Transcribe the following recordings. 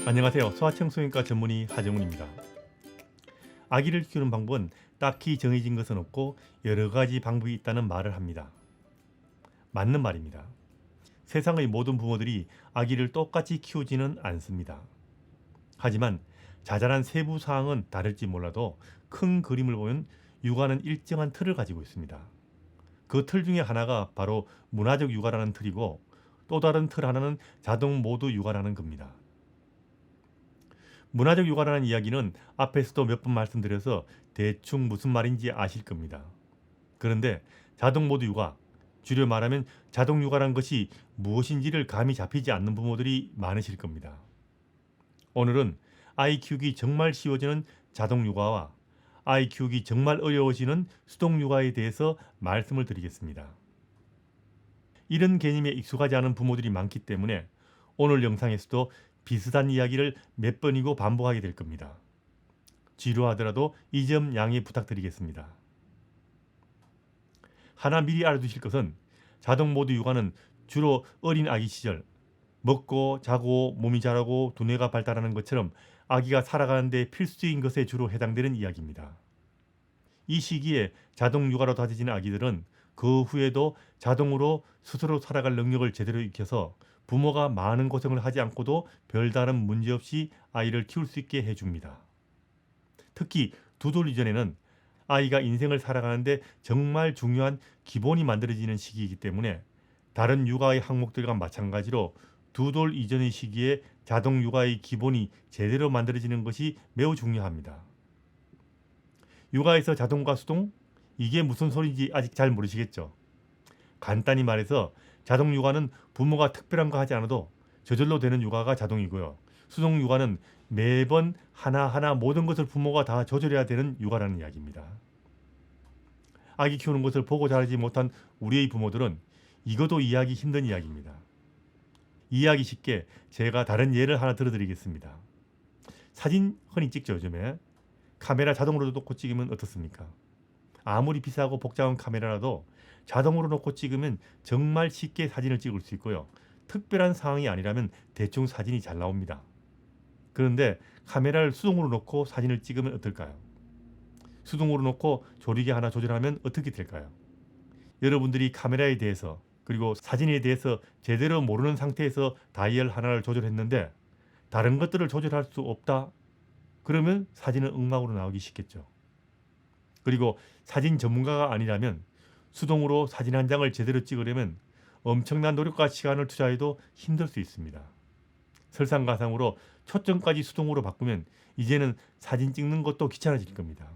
안녕하세요. 소아청소년과 전문의 하정훈입니다. 아기를 키우는 방법은 딱히 정해진 것은 없고 여러 가지 방법이 있다는 말을 합니다. 맞는 말입니다. 세상의 모든 부모들이 아기를 똑같이 키우지는 않습니다. 하지만 자잘한 세부 사항은 다를지 몰라도 큰 그림을 보면 육아는 일정한 틀을 가지고 있습니다. 그 틀 중에 하나가 바로 문화적 육아라는 틀이고, 또 다른 틀 하나는 자동 모드 육아라는 겁니다. 문화적 육아라는 이야기는 앞에서도 몇 번 말씀드려서 대충 무슨 말인지 아실 겁니다. 그런데 자동 모드 육아, 줄여 말하면 자동 육아란 것이 무엇인지를 감이 잡히지 않는 부모들이 많으실 겁니다. 오늘은 아이 키우기 정말 쉬워지는 자동 육아와 아이 키우기 정말 어려워지는 수동 육아에 대해서 말씀을 드리겠습니다. 이런 개념에 익숙하지 않은 부모들이 많기 때문에 오늘 영상에서도 비슷한 이야기를 몇 번이고 반복하게 될 겁니다. 지루하더라도 이 점 양해 부탁드리겠습니다. 하나 미리 알아두실 것은 자동 모드 육아는 주로 어린 아기 시절, 먹고 자고 몸이 자라고 두뇌가 발달하는 것처럼 아기가 살아가는 데 필수인 것에 주로 해당되는 이야기입니다. 이 시기에 자동 육아로 다져지는 아기들은 그 후에도 자동으로 스스로 살아갈 능력을 제대로 익혀서 부모가 많은 고생을 하지 않고도 별다른 문제 없이 아이를 키울 수 있게 해줍니다. 특히 두 돌 이전에는 아이가 인생을 살아가는데 정말 중요한 기본이 만들어지는 시기이기 때문에 다른 육아의 항목들과 마찬가지로 두 돌 이전의 시기에 자동 육아의 기본이 제대로 만들어지는 것이 매우 중요합니다. 육아에서 자동과 수동? 이게 무슨 소리인지 아직 잘 모르시겠죠? 간단히 말해서 자동 육아는 부모가 특별한 거 하지 않아도 저절로 되는 육아가 자동이고요. 수동 육아는 매번 하나하나 모든 것을 부모가 다 조절해야 되는 육아라는 이야기입니다. 아기 키우는 것을 보고 자라지 못한 우리의 부모들은 이것도 이해하기 힘든 이야기입니다. 이해하기 쉽게 제가 다른 예를 하나 들어드리겠습니다. 사진 흔히 찍죠, 요즘에. 카메라 자동으로 놓고 찍으면 어떻습니까? 아무리 비싸고 복잡한 카메라라도 자동으로 놓고 찍으면 정말 쉽게 사진을 찍을 수 있고요. 특별한 상황이 아니라면 대충 사진이 잘 나옵니다. 그런데 카메라를 수동으로 놓고 사진을 찍으면 어떨까요? 수동으로 놓고 조리개 하나 조절하면 어떻게 될까요? 여러분들이 카메라에 대해서 그리고 사진에 대해서 제대로 모르는 상태에서 다이얼 하나를 조절했는데 다른 것들을 조절할 수 없다? 그러면 사진은 엉망으로 나오기 쉽겠죠. 그리고 사진 전문가가 아니라면 수동으로 사진 한 장을 제대로 찍으려면 엄청난 노력과 시간을 투자해도 힘들 수 있습니다. 설상가상으로 초점까지 수동으로 바꾸면 이제는 사진 찍는 것도 귀찮아질 겁니다.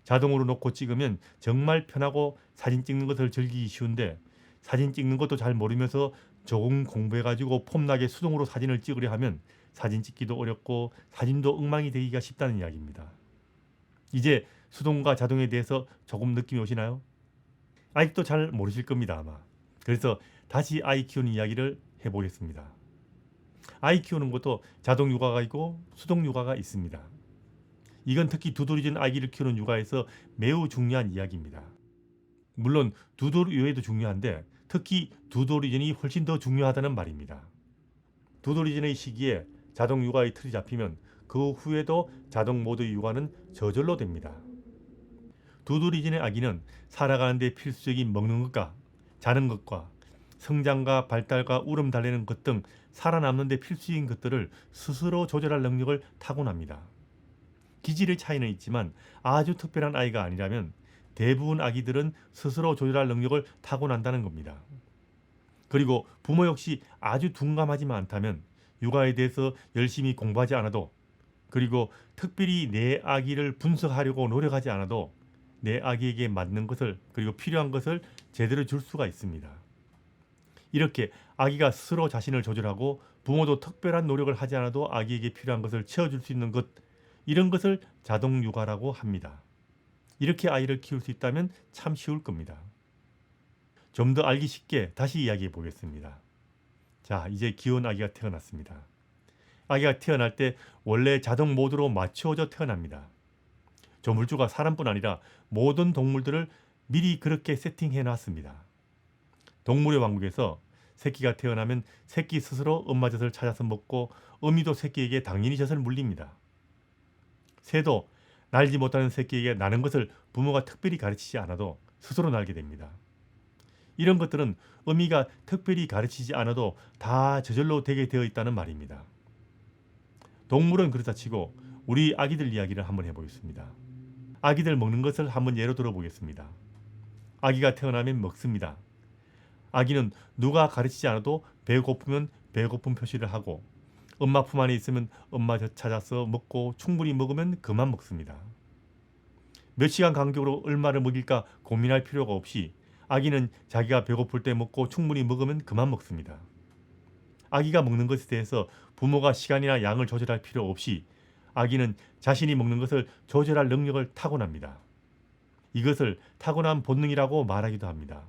자동으로 놓고 찍으면 정말 편하고 사진 찍는 것을 즐기기 쉬운데 사진 찍는 것도 잘 모르면서 조금 공부해가지고 폼나게 수동으로 사진을 찍으려 하면 사진 찍기도 어렵고 사진도 엉망이 되기가 쉽다는 이야기입니다. 이제 수동과 자동에 대해서 조금 느낌이 오시나요? 아직도 잘 모르실 겁니다, 아마. 그래서 다시 아이 키우는 이야기를 해보겠습니다. 아이 키우는 것도 자동 육아가 있고 수동 육아가 있습니다. 이건 특히 두 돌이 된 아기를 키우는 육아에서 매우 중요한 이야기입니다. 물론 두 돌 이외에도 중요한데 특히 두 돌 이전이 훨씬 더 중요하다는 말입니다. 두 돌 이전의 시기에 자동 육아의 틀이 잡히면 그 후에도 자동 모드 육아는 저절로 됩니다. 두 돌 이전의 아기는 살아가는 데 필수적인 먹는 것과 자는 것과 성장과 발달과 울음 달래는 것 등 살아남는 데 필수인 것들을 스스로 조절할 능력을 타고납니다. 기질의 차이는 있지만 아주 특별한 아이가 아니라면 대부분 아기들은 스스로 조절할 능력을 타고난다는 겁니다. 그리고 부모 역시 아주 둔감하지만 않다면 육아에 대해서 열심히 공부하지 않아도 그리고 특별히 내 아기를 분석하려고 노력하지 않아도 내 아기에게 맞는 것을 그리고 필요한 것을 제대로 줄 수가 있습니다. 이렇게 아기가 스스로 자신을 조절하고 부모도 특별한 노력을 하지 않아도 아기에게 필요한 것을 채워줄 수 있는 것, 이런 것을 자동 육아라고 합니다. 이렇게 아이를 키울 수 있다면 참 쉬울 겁니다. 좀 더 알기 쉽게 다시 이야기해 보겠습니다. 자, 이제 귀여운 아기가 태어났습니다. 아기가 태어날 때 원래 자동 모드로 맞추어져 태어납니다. 조물주가 사람뿐 아니라 모든 동물들을 미리 그렇게 세팅해 놨습니다. 동물의 왕국에서 새끼가 태어나면 새끼 스스로 엄마 젖을 찾아서 먹고 어미도 새끼에게 당연히 젖을 물립니다. 새도 날지 못하는 새끼에게 나는 것을 부모가 특별히 가르치지 않아도 스스로 날게 됩니다. 이런 것들은 어미가 특별히 가르치지 않아도 다 저절로 되게 되어 있다는 말입니다. 동물은 그렇다 치고 우리 아기들 이야기를 한번 해보겠습니다. 아기들 먹는 것을 한번 예로 들어보겠습니다. 아기가 태어나면 먹습니다. 아기는 누가 가르치지 않아도 배고프면 배고픔 표시를 하고 엄마 품 안에 있으면 엄마 젖 찾아서 먹고 충분히 먹으면 그만 먹습니다. 몇 시간 간격으로 얼마를 먹일까 고민할 필요가 없이 아기는 자기가 배고플 때 먹고 충분히 먹으면 그만 먹습니다. 아기가 먹는 것에 대해서 부모가 시간이나 양을 조절할 필요 없이 아기는 자신이 먹는 것을 조절할 능력을 타고납니다. 이것을 타고난 본능이라고 말하기도 합니다.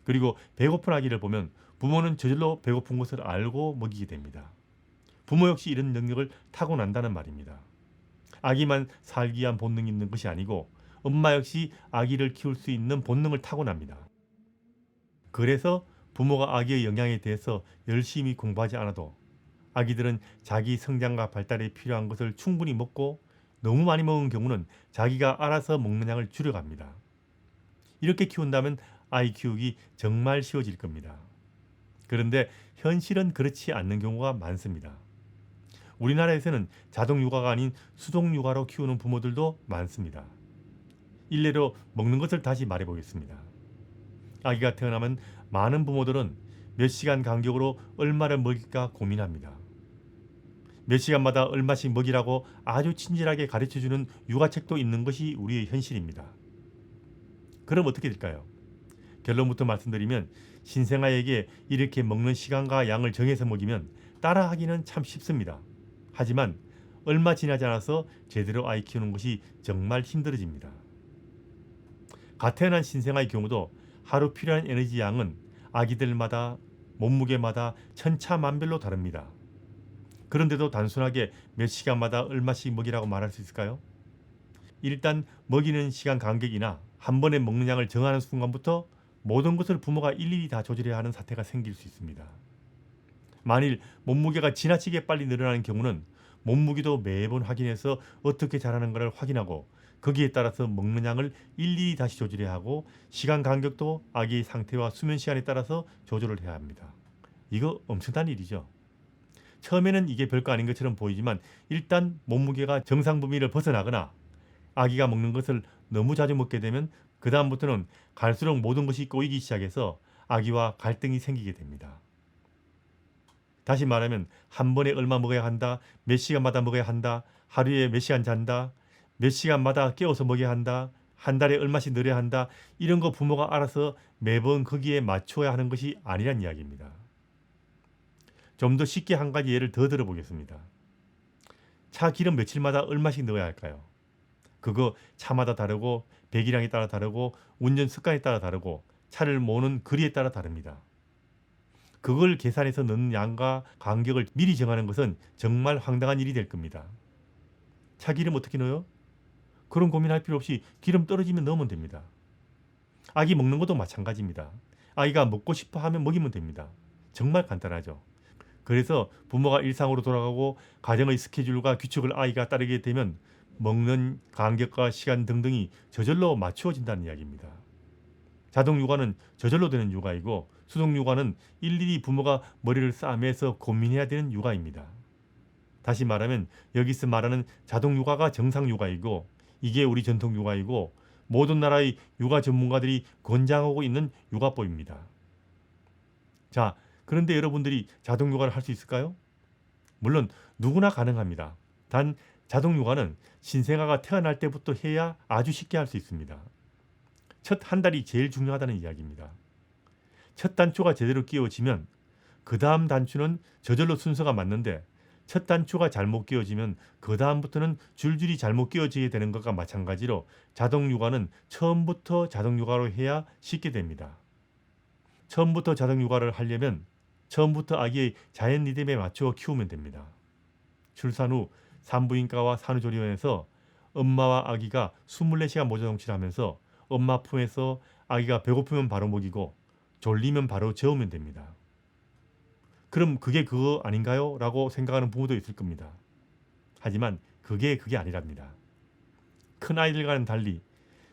그리고 배고픈 아기를 보면 부모는 저절로 배고픈 것을 알고 먹이게 됩니다. 부모 역시 이런 능력을 타고난다는 말입니다. 아기만 살기 위한 본능이 있는 것이 아니고 엄마 역시 아기를 키울 수 있는 본능을 타고납니다. 그래서 부모가 아기의 영양에 대해서 열심히 공부하지 않아도 아기들은 자기 성장과 발달에 필요한 것을 충분히 먹고 너무 많이 먹은 경우는 자기가 알아서 먹는 양을 줄여갑니다. 이렇게 키운다면 아이 키우기 정말 쉬워질 겁니다. 그런데 현실은 그렇지 않는 경우가 많습니다. 우리나라에서는 자동육아가 아닌 수동육아로 키우는 부모들도 많습니다. 일례로 먹는 것을 다시 말해보겠습니다. 아기가 태어나면 많은 부모들은 몇 시간 간격으로 얼마를 먹일까 고민합니다. 몇 시간마다 얼마씩 먹이라고 아주 친절하게 가르쳐주는 육아책도 있는 것이 우리의 현실입니다. 그럼 어떻게 될까요? 결론부터 말씀드리면 신생아에게 이렇게 먹는 시간과 양을 정해서 먹이면 따라하기는 참 쉽습니다. 하지만 얼마 지나지 않아서 제대로 아이 키우는 것이 정말 힘들어집니다. 갓 태어난 신생아의 경우도 하루 필요한 에너지 양은 아기들마다 몸무게마다 천차만별로 다릅니다. 그런데도 단순하게 몇 시간마다 얼마씩 먹이라고 말할 수 있을까요? 일단 먹이는 시간 간격이나 한 번에 먹는 양을 정하는 순간부터 모든 것을 부모가 일일이 다 조절해야 하는 사태가 생길 수 있습니다. 만일 몸무게가 지나치게 빨리 늘어나는 경우는 몸무게도 매번 확인해서 어떻게 자라는가를 확인하고 거기에 따라서 먹는 양을 일일이 다시 조절해야 하고 시간 간격도 아기의 상태와 수면 시간에 따라서 조절을 해야 합니다. 이거 엄청난 일이죠. 처음에는 이게 별거 아닌 것처럼 보이지만 일단 몸무게가 정상 범위를 벗어나거나 아기가 먹는 것을 너무 자주 먹게 되면 그 다음부터는 갈수록 모든 것이 꼬이기 시작해서 아기와 갈등이 생기게 됩니다. 다시 말하면 한 번에 얼마 먹어야 한다, 몇 시간마다 먹어야 한다, 하루에 몇 시간 잔다, 몇 시간마다 깨워서 먹여야 한다, 한 달에 얼마씩 늘어야 한다, 이런 거 부모가 알아서 매번 거기에 맞춰야 하는 것이 아니란 이야기입니다. 좀 더 쉽게 한 가지 예를 더 들어보겠습니다. 차 기름 며칠마다 얼마씩 넣어야 할까요? 그거 차마다 다르고 배기량에 따라 다르고 운전 습관에 따라 다르고 차를 모는 거리에 따라 다릅니다. 그걸 계산해서 넣는 양과 간격을 미리 정하는 것은 정말 황당한 일이 될 겁니다. 차 기름 어떻게 넣어요? 그런 고민할 필요 없이 기름 떨어지면 넣으면 됩니다. 아기 먹는 것도 마찬가지입니다. 아이가 먹고 싶어 하면 먹이면 됩니다. 정말 간단하죠. 그래서 부모가 일상으로 돌아가고 가정의 스케줄과 규칙을 아이가 따르게 되면 먹는 간격과 시간 등등이 저절로 맞추어진다는 이야기입니다. 자동육아는 저절로 되는 육아이고 수동육아는 일일이 부모가 머리를 싸매서 고민해야 되는 육아입니다. 다시 말하면 여기서 말하는 자동육아가 정상육아이고 이게 우리 전통육아이고 모든 나라의 육아 전문가들이 권장하고 있는 육아법입니다. 자, 그런데 여러분들이 자동육아를 할 수 있을까요? 물론 누구나 가능합니다. 단 자동육아는 신생아가 태어날 때부터 해야 아주 쉽게 할 수 있습니다. 첫 한 달이 제일 중요하다는 이야기입니다. 첫 단추가 제대로 끼워지면 그 다음 단추는 저절로 순서가 맞는데 첫 단추가 잘못 끼워지면 그 다음부터는 줄줄이 잘못 끼워지게 되는 것과 마찬가지로 자동육아는 처음부터 자동육아로 해야 쉽게 됩니다. 처음부터 자동육아를 하려면 처음부터 아기의 자연 리듬에 맞추어 키우면 됩니다. 출산 후 산부인과와 산후조리원에서 엄마와 아기가 24시간 모자 동치를 하면서 엄마 품에서 아기가 배고프면 바로 먹이고 졸리면 바로 재우면 됩니다. 그럼 그게 그거 아닌가요? 라고 생각하는 부모도 있을 겁니다. 하지만 그게 아니랍니다. 큰 아이들과는 달리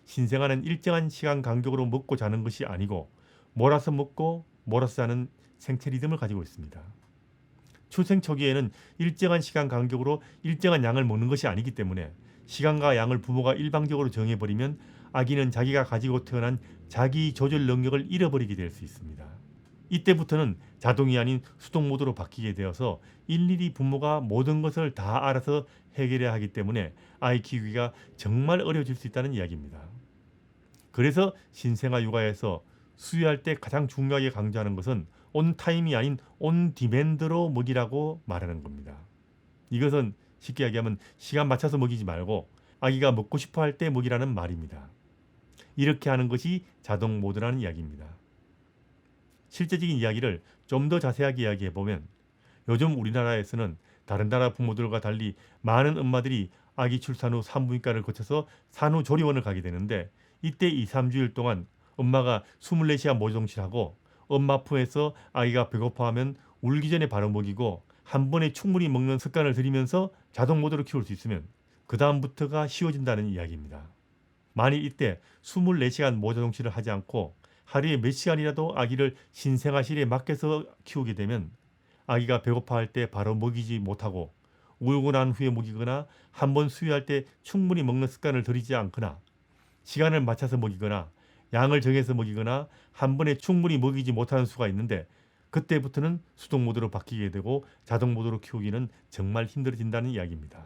신생아는 일정한 시간 간격으로 먹고 자는 것이 아니고 몰아서 먹고 몰아서 자는 생체 리듬을 가지고 있습니다. 출생 초기에는 일정한 시간 간격으로 일정한 양을 먹는 것이 아니기 때문에 시간과 양을 부모가 일방적으로 정해버리면 아기는 자기가 가지고 태어난 자기 조절 능력을 잃어버리게 될 수 있습니다. 이때부터는 자동이 아닌 수동 모드로 바뀌게 되어서 일일이 부모가 모든 것을 다 알아서 해결해야 하기 때문에 아이 키우기가 정말 어려워질 수 있다는 이야기입니다. 그래서 신생아 육아에서 수유할 때 가장 중요하게 강조하는 것은 온 타임이 아닌 온 디맨드로 먹이라고 말하는 겁니다. 이것은 쉽게 이야기하면 시간 맞춰서 먹이지 말고 아기가 먹고 싶어 할 때 먹이라는 말입니다. 이렇게 하는 것이 자동 모드라는 이야기입니다. 실제적인 이야기를 좀 더 자세하게 이야기해 보면 요즘 우리나라에서는 다른 나라 부모들과 달리 많은 엄마들이 아기 출산 후 산부인과를 거쳐서 산후조리원을 가게 되는데 이때 2, 3주일 동안 엄마가 24시간 모정실하고 엄마 품에서 아기가 배고파하면 울기 전에 바로 먹이고 한 번에 충분히 먹는 습관을 들이면서 자동 모드로 키울 수 있으면 그 다음부터가 쉬워진다는 이야기입니다. 만일 이때 24시간 모정실을 하지 않고 하루에 몇 시간이라도 아기를 신생아실에 맡겨서 키우게 되면 아기가 배고파할 때 바로 먹이지 못하고 울고 난 후에 먹이거나 한 번 수유할 때 충분히 먹는 습관을 들이지 않거나 시간을 맞춰서 먹이거나 양을 정해서 먹이거나 한 번에 충분히 먹이지 못하는 수가 있는데 그때부터는 수동 모드로 바뀌게 되고 자동 모드로 키우기는 정말 힘들어진다는 이야기입니다.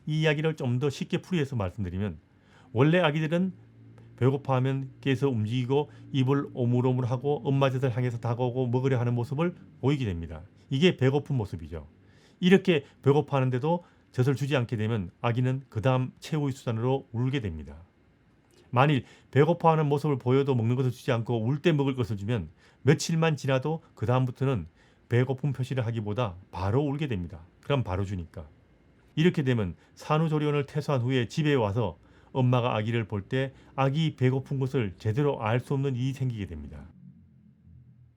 이 이야기를 좀 더 쉽게 풀이해서 말씀드리면 원래 아기들은 배고파하면 깨서 움직이고 입을 오물오물하고 엄마 젖을 향해서 다가오고 먹으려 하는 모습을 보이게 됩니다. 이게 배고픈 모습이죠. 이렇게 배고파하는데도 젖을 주지 않게 되면 아기는 그 다음 최후의 수단으로 울게 됩니다. 만일 배고파하는 모습을 보여도 먹는 것을 주지 않고 울 때 먹을 것을 주면 며칠만 지나도 그 다음부터는 배고픈 표시를 하기보다 바로 울게 됩니다. 그럼 바로 주니까. 이렇게 되면 산후조리원을 퇴소한 후에 집에 와서 엄마가 아기를 볼 때 아기 배고픈 것을 제대로 알 수 없는 일이 생기게 됩니다.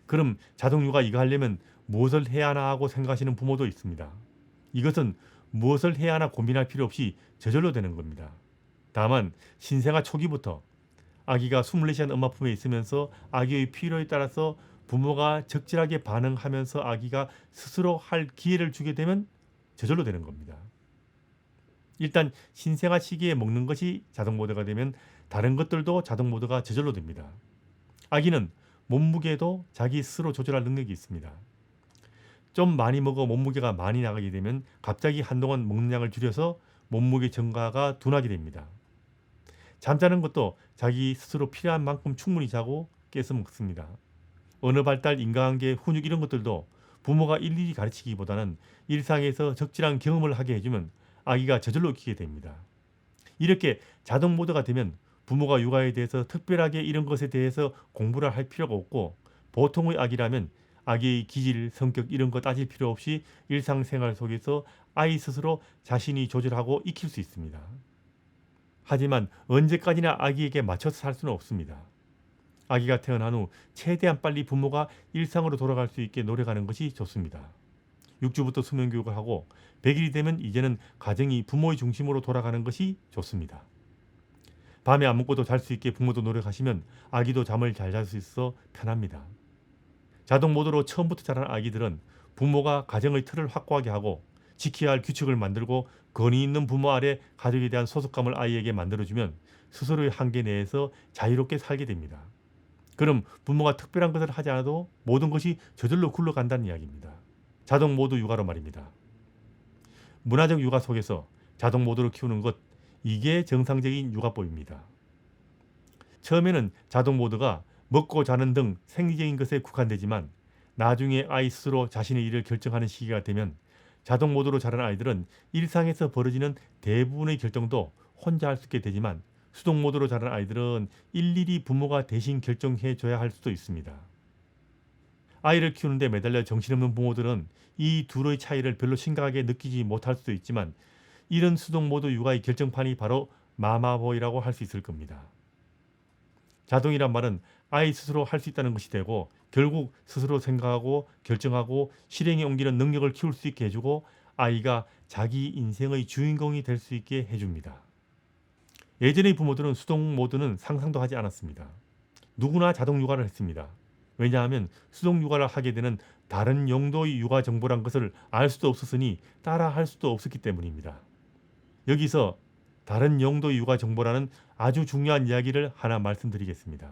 그럼 자동육아 이거 하려면 무엇을 해야 하나 하고 생각하시는 부모도 있습니다. 이것은 무엇을 해야 하나 고민할 필요 없이 저절로 되는 겁니다. 다만 신생아 초기부터 아기가 24시간 엄마 품에 있으면서 아기의 필요에 따라서 부모가 적절하게 반응하면서 아기가 스스로 할 기회를 주게 되면 저절로 되는 겁니다. 일단 신생아 시기에 먹는 것이 자동 모드가 되면 다른 것들도 자동 모드가 저절로 됩니다. 아기는 몸무게도 자기 스스로 조절할 능력이 있습니다. 좀 많이 먹어 몸무게가 많이 나가게 되면 갑자기 한동안 먹는 양을 줄여서 몸무게 증가가 둔하게 됩니다. 잠자는 것도 자기 스스로 필요한 만큼 충분히 자고 깨서 먹습니다. 언어 발달, 인간관계, 훈육 이런 것들도 부모가 일일이 가르치기보다는 일상에서 적절한 경험을 하게 해주면 아기가 저절로 익히게 됩니다. 이렇게 자동 모드가 되면 부모가 육아에 대해서 특별하게 이런 것에 대해서 공부를 할 필요가 없고 보통의 아기라면 아기의 기질, 성격 이런 거 따질 필요 없이 일상생활 속에서 아이 스스로 자신이 조절하고 익힐 수 있습니다. 하지만 언제까지나 아기에게 맞춰서 살 수는 없습니다. 아기가 태어난 후 최대한 빨리 부모가 일상으로 돌아갈 수 있게 노력하는 것이 좋습니다. 6주부터 수면 교육을 하고 100일이 되면 이제는 가정이 부모의 중심으로 돌아가는 것이 좋습니다. 밤에 안 먹고도 잘 수 있게 부모도 노력하시면 아기도 잠을 잘 잘 수 있어 편합니다. 자동 모드로 처음부터 자란 아기들은 부모가 가정의 틀을 확고하게 하고 지켜야 할 규칙을 만들고 권위 있는 부모 아래 가족에 대한 소속감을 아이에게 만들어주면 스스로의 한계 내에서 자유롭게 살게 됩니다. 그럼 부모가 특별한 것을 하지 않아도 모든 것이 저절로 굴러간다는 이야기입니다. 자동 모드 육아로 말입니다. 문화적 육아 속에서 자동 모드로 키우는 것, 이게 정상적인 육아법입니다. 처음에는 자동 모드가 먹고 자는 등 생리적인 것에 국한되지만 나중에 아이 스스로 자신의 일을 결정하는 시기가 되면 자동 모드로 자란 아이들은 일상에서 벌어지는 대부분의 결정도 혼자 할 수 있게 되지만 수동 모드로 자란 아이들은 일일이 부모가 대신 결정해 줘야 할 수도 있습니다. 아이를 키우는데 매달려 정신없는 부모들은 이 둘의 차이를 별로 심각하게 느끼지 못할 수도 있지만 이런 수동 모드 육아의 결정판이 바로 마마보이라고 할 수 있을 겁니다. 자동이란 말은 아이 스스로 할 수 있다는 것이 되고 결국 스스로 생각하고 결정하고 실행에 옮기는 능력을 키울 수 있게 해주고 아이가 자기 인생의 주인공이 될 수 있게 해줍니다. 예전의 부모들은 수동 모드는 상상도 하지 않았습니다. 누구나 자동 육아를 했습니다. 왜냐하면 수동 육아를 하게 되는 다른 용도의 육아 정보란 것을 알 수도 없었으니 따라 할 수도 없었기 때문입니다. 여기서 다른 용도의 육아 정보라는 아주 중요한 이야기를 하나 말씀드리겠습니다.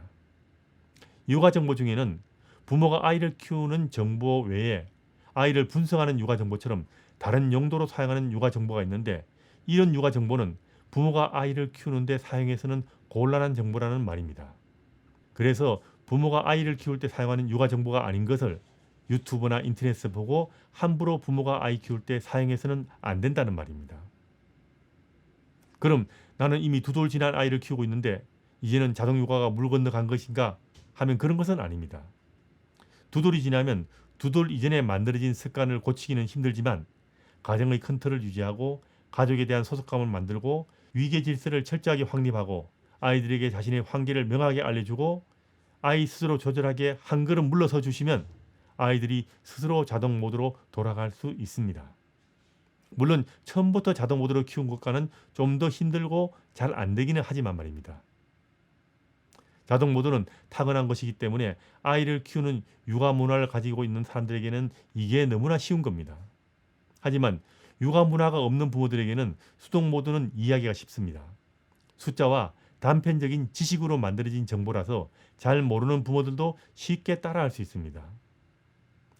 육아 정보 중에는 부모가 아이를 키우는 정보 외에 아이를 분석하는 육아 정보처럼 다른 용도로 사용하는 육아 정보가 있는데 이런 육아 정보는 부모가 아이를 키우는데 사용해서는 곤란한 정보라는 말입니다. 그래서 부모가 아이를 키울 때 사용하는 육아 정보가 아닌 것을 유튜브나 인터넷에서 보고 함부로 부모가 아이 키울 때 사용해서는 안 된다는 말입니다. 그럼 나는 이미 2돌 지난 아이를 키우고 있는데 이제는 자동 육아가 물 건너간 것인가 하면 그런 것은 아닙니다. 2돌이 지나면 2돌 이전에 만들어진 습관을 고치기는 힘들지만 가정의 큰 틀을 유지하고 가족에 대한 소속감을 만들고 위계 질서를 철저하게 확립하고 아이들에게 자신의 한계를 명확하게 알려주고 아이 스스로 조절하게 한 걸음 물러서 주시면 아이들이 스스로 자동 모드로 돌아갈 수 있습니다. 물론 처음부터 자동 모드로 키운 것과는 좀 더 힘들고 잘 안 되기는 하지만 말입니다. 자동 모드는 타고난 것이기 때문에 아이를 키우는 육아 문화를 가지고 있는 사람들에게는 이게 너무나 쉬운 겁니다. 하지만 육아 문화가 없는 부모들에게는 수동 모드는 이해하기가 쉽습니다. 숫자와 단편적인 지식으로 만들어진 정보라서 잘 모르는 부모들도 쉽게 따라할 수 있습니다.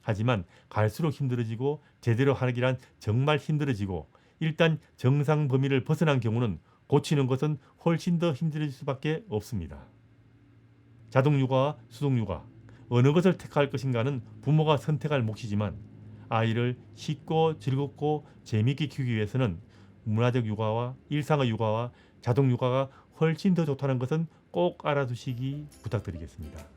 하지만 갈수록 힘들어지고 제대로 하기란 정말 힘들어지고 일단 정상 범위를 벗어난 경우는 고치는 것은 훨씬 더 힘들어질 수밖에 없습니다. 자동 육아와 수동 육아 어느 것을 택할 것인가는 부모가 선택할 몫이지만 아이를 쉽고 즐겁고 재미있게 키우기 위해서는 문화적 육아와 일상의 육아와 자동 육아가 훨씬 더 좋다는 것은 꼭 알아두시기 부탁드리겠습니다.